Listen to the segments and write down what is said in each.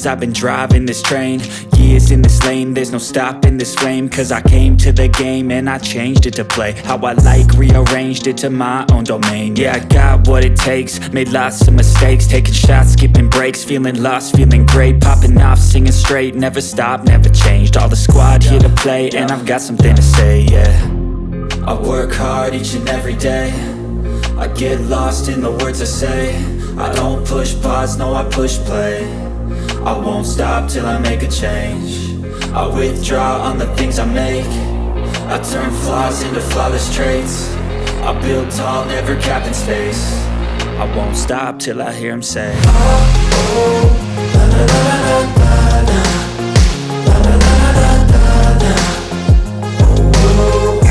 years I've been driving this train, years in this lane, there's no stopping this flame. Cause I came to the game and I changed it to play how I like, rearranged it to my own domain. Yeah, I got what it takes, made lots of mistakes, taking shots, skipping breaks, feeling lost, feeling great, popping off, singing straight, never stopped, never changed. All the squad here to play and I've got something to say, yeah. I work hard each and every day, I get lost in the words I say. I don't push pause, no, I push play. I won't stop till I make a change. I withdraw on the things I make. I turn flaws into flawless traits. I build tall, never capped in space. I won't stop till I hear him say, oh, oh, la la la la la la, la la la la la la, oh, oh.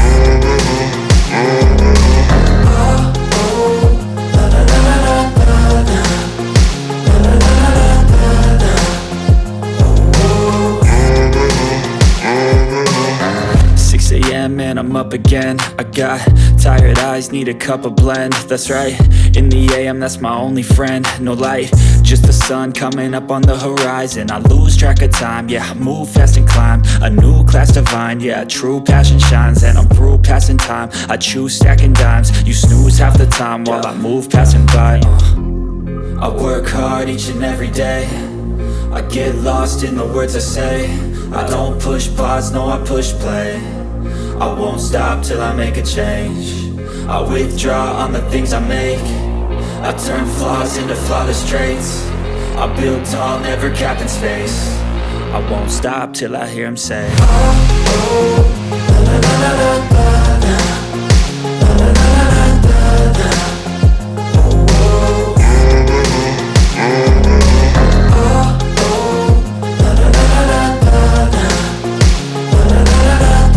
And I'm up again. I got tired eyes, need a cup of blend. That's right, in the AM, that's my only friend. No light, just the sun coming up on the horizon. I lose track of time, yeah, I move fast and climb a new class divine, yeah, true passion shines. And I'm through passing time, I choose stacking dimes. You snooze half the time while I move passing by. I work hard each and every day, I get lost in the words I say. I don't push pause, no, I push play. I won't stop till I make a change. I withdraw on the things I make. I turn flaws into flawless traits. I build tall, never capped in space. I won't stop till I hear him say, oh, oh, la la la la la la, la la la la la la, oh, oh, oh, oh, la la la la la la, la la la la la.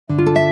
You